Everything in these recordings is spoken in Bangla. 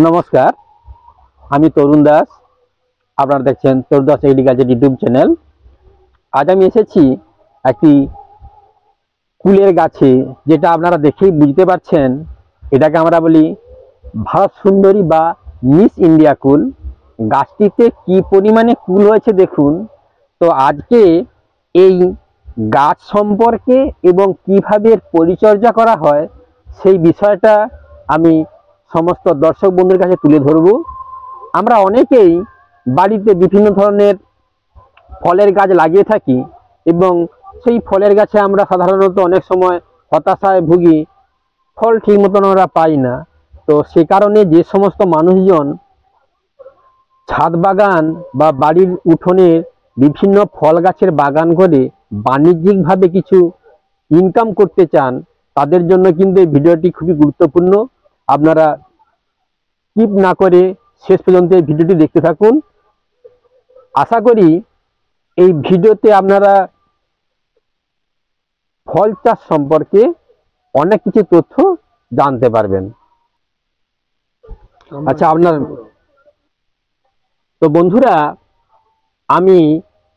নমস্কার, আমি তরুণ দাস। আপনারা দেখছেন তরুণ দাস এগ্রিকালচার ইউটিউব চ্যানেল। আজ আমি এসেছি একটি কুলের গাছে, যেটা আপনারা দেখেই বুঝতে পারছেন এটাকে আমরা বলি ভারত সুন্দরী বা মিস ইন্ডিয়া কুল। গাছটিতে কি পরিমাণে কুল হয়েছে দেখুন। তো আজকে এই গাছ সম্পর্কে এবং কিভাবে পরিচর্যা করা হয় সেই বিষয়টা আমি সমস্ত দর্শক বন্ধুর কাছে তুলে ধরব। আমরা অনেকেই বাড়িতে বিভিন্ন ধরনের ফলের গাছ লাগিয়ে থাকি এবং সেই ফলের গাছে আমরা সাধারণত অনেক সময় হতাশায় ভুগি, ফল ঠিক মতন আমরা পাই না। তো সে কারণে যে সমস্ত মানুষজন ছাদ বাগান বা বাড়ির উঠোনের বিভিন্ন ফল গাছের বাগান করে বাণিজ্যিকভাবে কিছু ইনকাম করতে চান, তাদের জন্য কিন্তু এই ভিডিওটি খুবই গুরুত্বপূর্ণ। আপনারা স্কিপ না করে শেষ পর্যন্ত এই ভিডিওটি দেখতে থাকুন। আশা করি এই ভিডিওতে আপনারা ফল চাষ সম্পর্কে অনেক কিছু তথ্য জানতে পারবেন। আচ্ছা, আপনার তো বন্ধুরা, আমি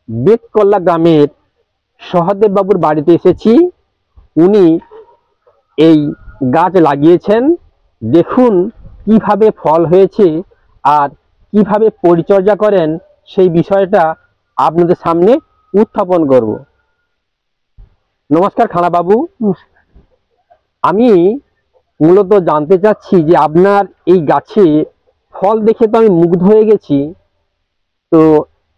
বেতকল্লা গ্রামের সহদেব বাবুর বাড়িতে এসেছি। উনি এই গাছ লাগিয়েছেন, দেখুন কিভাবে ফল হয়েছে আর কিভাবে পরিচর্যা করেন সেই বিষয়টা আপনাদের সামনে উত্থাপন করব। নমস্কার খাড়া বাবু। আমি মূলত জানতে চাচ্ছি যে আপনার এই গাছে ফল দেখে তো আমি মুগ্ধ হয়ে গেছি। তো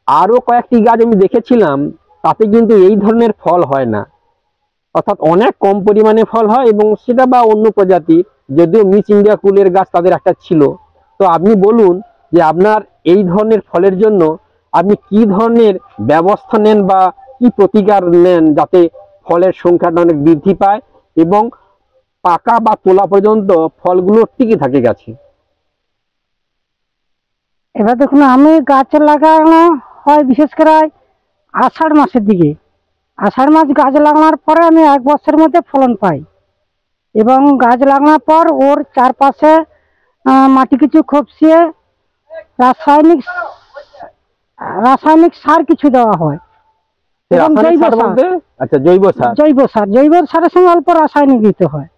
আরো কয়েকটি গাছ আমি দেখেছিলাম, তাতে কিন্তু এই ধরনের ফল হয় না, অর্থাৎ অনেক কম পরিমাণে ফল হয় এবং সেটা বা অন্য প্রজাতির, যদিও মিস ইন্ডিয়া কুলের গাছ তাদের একটা ছিল। তো আপনি বলুন যে আপনার এই ধরনের ফলের জন্য আপনি কি ধরনের ব্যবস্থা নেন বা কি প্রতিকার নেন যাতে ফলের সংখ্যাটা অনেক বৃদ্ধি পায় এবং পাকা বা তোলা পর্যন্ত ফলগুলো টিকে থাকে গাছে। এবার দেখুন, আমি গাছ লাগানো হয় বিশেষ করে আষাঢ় মাসের দিকে। আষাঢ় মাস গাছ লাগানোর পরে আমি 1 বছরের মধ্যে ফলন পাই এবং গাছ লাগানোর পর ওর চারপাশে মাটি কিছু খপসিয়ে রাসায়নিক রাসায়নিক সার কিছু দেওয়া হয় এবং জৈব সারের সঙ্গে অল্প রাসায়নিক দিতে হয়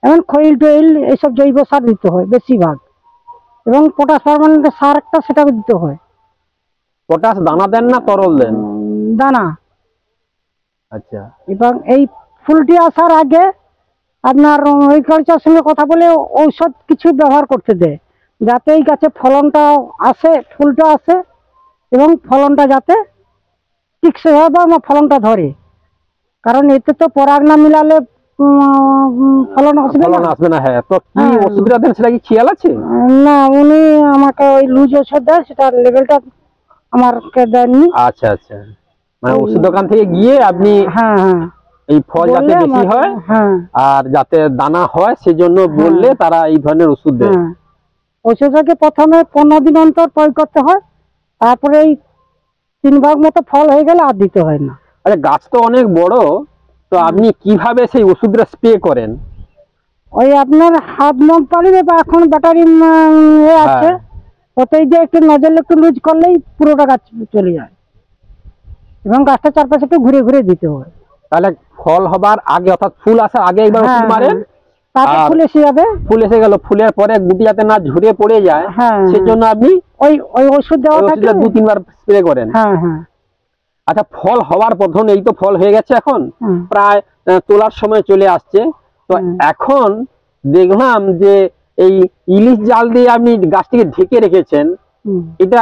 এবং খৈল টৈল এইসব জৈব সার দিতে হয় বেশিরভাগ, এবং পটাশ পারমানেন্ট সার একটা সেটাকে দিতে হয়। পটাশ দানা দেন না তরল দেন? দানা। আচ্ছা। এবং এই ফুলটি আসার আগে আপনার এগ্রিকালচারের সঙ্গে কথা বলে ঔষধ কিছু ব্যবহার করতে দেয়, যাতে এই গাছে ফলনটা আসে, ফুলটা আসে এবং ফলনটা যাতে ঠিকসে হয় বা ফলনটা ধরে। কারণ এতে তো পরাগ না মিলালে ফলন আসবে না। হ্যাঁ, তো কি ওষুধটা দেন সেটা কি খেয়াল আছে? না, উনি আমাকে ওই লুজ ওষুধ দেয়, সেটার লেভেলটা আমাকে দেননি। আচ্ছা আচ্ছা, মানে ওষুধ দোকান থেকে গিয়ে আপনি এই ফল যাতে বেশি হয় আর যাতে দানা হয় সেজন্য বললে তারা এই ধরনের ওষুধ দেয়। ওষুধটাকে প্রথমে 15 দিন অন্তর প্রয়োগ করতে হয়, তারপরে এই 3 ভাগ মতো ফল হয়ে গেলে আর দিতে হয় না। আচ্ছা, গাছ তো অনেক বড়, তো আপনি কিভাবে সেই ওষুধটা স্প্রে করেন? ওই আপনার হাত মুখ পালিয়ে বা এখন ব্যাটারি আছে, ওতেই দিয়ে একটু নজল একটু লুজ করলেই পুরোটা গাছ চলে যায় এবং গাছটা চারপাশে একটু ঘুরে ঘুরে দিতে হয়। তাহলে ফল হবার আগে, অর্থাৎ ফুল আসার আগে একবার ওষুধ মারেন, তারপর ফুল এসে যাবে। ফুল এসে গেল, ফুলের পরে গুটি যাতে না ঝরে পড়ে যায় সেজন্য আপনি ওই ওষুধ দেওয়া থাকে, 2-3 বার স্প্রে করেন। আচ্ছা, ফল হওয়ার পর ধরুন এই তো ফল হয়ে গেছে, এখন প্রায় তোলার সময় চলে আসছে, তো এখন দেখলাম যে এই ইলিশ জাল দিয়ে আপনি গাছটিকে ঢেকে রেখেছেন, এটা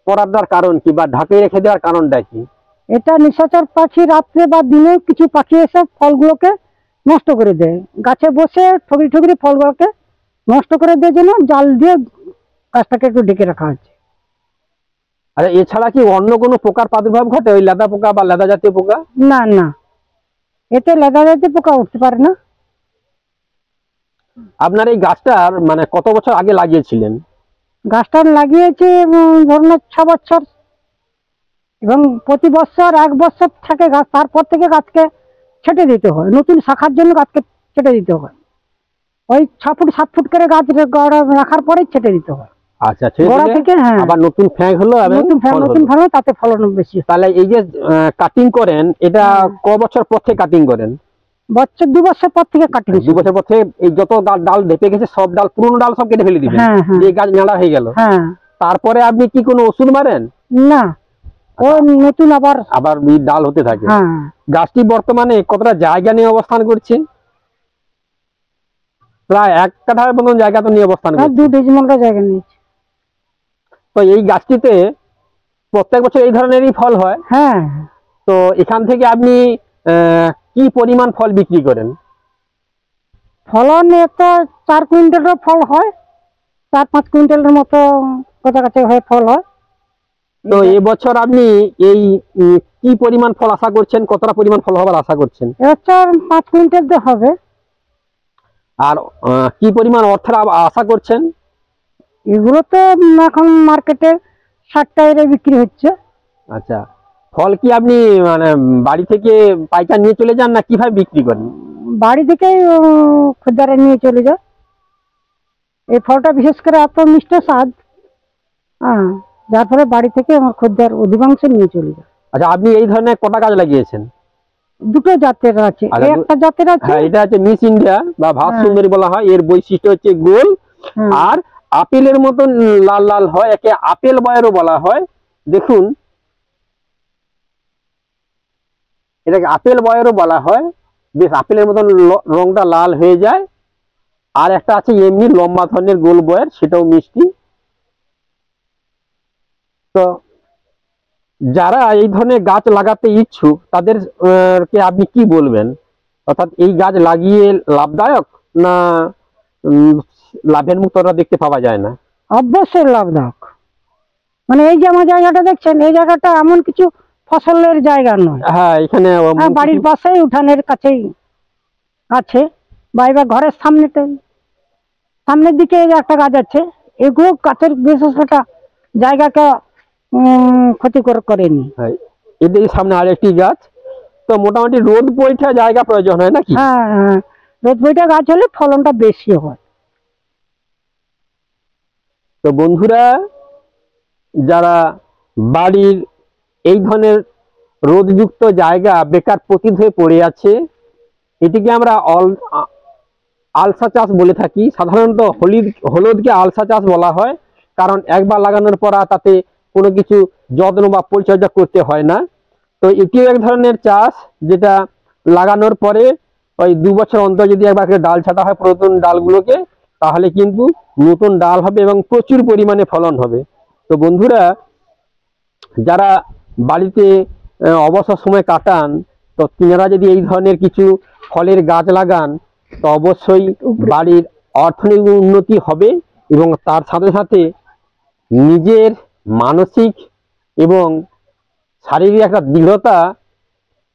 করার দেওয়ার কারণ কি বা ঢাকে রেখে দেওয়ার কারণটা কি? এটা নিশাচর পাখি রাত্রে বা দিনে কিছু পাখি এসে ফলগুলোকে নষ্ট করে দেয়, গাছে বসে ঠগরি ঠগরি ফলগুলোকে নষ্ট করে দেওয়ার জন্য জাল দিয়ে গাছটাকে একটু ঢেকে রাখা হচ্ছে। আচ্ছা, এছাড়া কি অন্য কোনো পোকার প্রাদুর্ভাব ঘটে, ওই লেদা পোকা বা লেদা জাতীয় পোকা? না না, এতে লেদা জাতীয় পোকা উঠতে পারে না। আপনার এই গাছটার মানে কত বছর আগে লাগিয়েছিলেন? গাছটা লাগিয়েছি ধরুন 6 বছর, এবং প্রতি বছর 1 বছর থাকে গাছ, তারপর থেকে গাছকে ছেটে দিতে হয়, নতুন শাখার জন্য গাছকে ছেটে দিতে হয়। ওই 6 ফুট 7 ফুট করে গাছ রাখার পরে ছেটে দিতে হয়। আচ্ছা, ছেড়ে গোড়া দিলে থেকে, হ্যাঁ, আবার নতুন ফ্যাং হলো এবং নতুন ফল নতুন হলো। ফল হয়, তাতে ফলন বেশি হয়। তাহলে এই যে কাটিং করেন, এটা ক বছর পর থেকে কাটিং করেন? 2 বছর পর থেকে কাটিং। 2 বছর পর থেকে এই যত ডাল ঢেপে গেছে সব ডাল, পুরনো ডাল সব কেটে ফেলে দিবেন, হ্যাঁ, হ্যাঁ। যে গাছ নেড়া হয়ে গেল। হ্যাঁ, তারপরে আপনি কি কোনো ওষুধ মারেন? না, ও নতুন আবার আবার ডাল হতে থাকে। হ্যাঁ। গাছটি বর্তমানে কতটা জায়গা নিয়ে অবস্থান করছে? প্রায় 1 কাঠার মতন জায়গা তো নিয়ে অবস্থান করছে। 2 ডিসিমেলটা জায়গা নিয়েছে। তো এই গাছটিতে প্রত্যেক বছর এই ধরনেরই ফল হয়। হ্যাঁ, তো এখান থেকে আপনি কি পরিমাণ ফল বিক্রি করেন? ফলন তো 4 কুইন্টালের ফল হয়, 4-5 কুইন্টালের মতো কাছাকাছি হয় ফল হয়। তো এবছর আপনি এই কি পরিমাণ ফল আশা করছেন, কতটা পরিমাণ ফল হবার আশা করছেন? এবছর 5 কুইন্টাল তো হবে। আর কি পরিমাণ অর্থের আশা করছেন? এগুলো তো এখন মার্কেটে 60 টাকায় বিক্রি হচ্ছে। আচ্ছা, ফল কি আপনি মানে বাড়ি থেকে পাইকার নিয়ে চলে যান না কিভাবে বিক্রি করেন? বাড়ি থেকেই খদ্দারে নিয়ে চলে যায়। এই ফলটা বিশেষ করে এত মিষ্টি স্বাদ, হ্যাঁ, যার ফলে বাড়ি থেকে আমার খদ্দার অধিকাংশ নিয়ে চলে যায়। আচ্ছা, আপনি এই ধরনের কটা গাছ লাগিয়েছেন? 2টো জাতের আছে। আচ্ছা, একটা জাতের আছে, হ্যাঁ, এটা হচ্ছে মিস ইন্ডিয়া বা ভাত হ্যাঁ। সুন্দরী বলা হয়। এর বৈশিষ্ট্য হচ্ছে গোল হ্যাঁ। আর আপেলের মতন লাল লাল হয়, একে আপেল বয়ারও বলা হয়। দেখুন, এটাকে আপেল বয়ারও বলা হয়। বেশ আপেলের মতন রংটা লাল হয়ে যায়। আর একটা আছে এমনি লম্বা ধরনের গোল বয়ার, সেটাও মিষ্টি। তো যারা এই ধরনের গাছ লাগাতে ইচ্ছুক তাদের কে আপনি কি বলবেন? অর্থাৎ এই গাছ লাগিয়ে লাভদায়ক না লাভের মুখ দেখতে পাওয়া যায় না? অবশ্যই লাভদায়ক। মানে এই যে আমার জায়গাটা দেখছেন, এই জায়গাটা এমন কিছু ফসলের জায়গা নয়। হ্যাঁ, এখানে বাড়ির পাশেই, উঠানের কাছেই আছে, বা এবার ঘরের সামনের দিকে এই যে একটা গাছ আছে, এগুলো গাছের বিশেষ একটা জায়গাকে ক্ষতিকর করেনি। এদের সামনে আরেকটি গাছ। তো মোটামুটি রোদ বৈঠা জায়গা প্রয়োজন হয় নাকি? হ্যাঁ, হ্যাঁ, রোদ বৈঠা গাছ হলে ফলনটা বেশি হয়। তো বন্ধুরা, যারা বাড়ির এই ধরনের রোদযুক্ত জায়গা বেকার পতিত হয়ে পড়ে আছে, এটিকে আমরা আলসা চাষ বলে থাকি। সাধারণত হলুদকে আলসা চাষ বলা হয়, কারণ একবার লাগানোর পর তাতে কোনো কিছু যত্ন বা পরিচর্যা করতে হয় না। তো এটিও এক ধরনের চাষ, যেটা লাগানোর পরে ওই 2 বছর অন্তর যদি একবার ডাল ছাঁটা হয় পুরাতন ডালগুলোকে, তাহলে কিন্তু নতুন ডাল হবে এবং প্রচুর পরিমাণে ফলন হবে। তো বন্ধুরা, যারা বাড়িতে অবসর সময় কাটান, তো তিনারা যদি এই ধরনের কিছু ফলের গাছ লাগান, তো অবশ্যই বাড়ির অর্থনৈতিক উন্নতি হবে এবং তার সাথে সাথে নিজের মানসিক এবং শারীরিক একটা দৃঢ়তা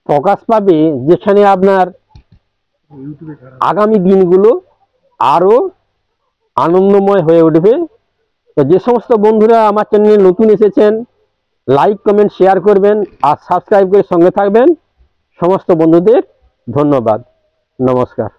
প্রকাশ পাবে, যেখানে আপনার আগামী দিনগুলো আরো আনন্দময় হয়ে উঠবে। তো যে সমস্ত বন্ধুরা আমার চ্যানেলে নতুন এসেছেন, লাইক কমেন্ট শেয়ার করবেন আর সাবস্ক্রাইব করে সঙ্গে থাকবেন। সমস্ত বন্ধুদের ধন্যবাদ, নমস্কার।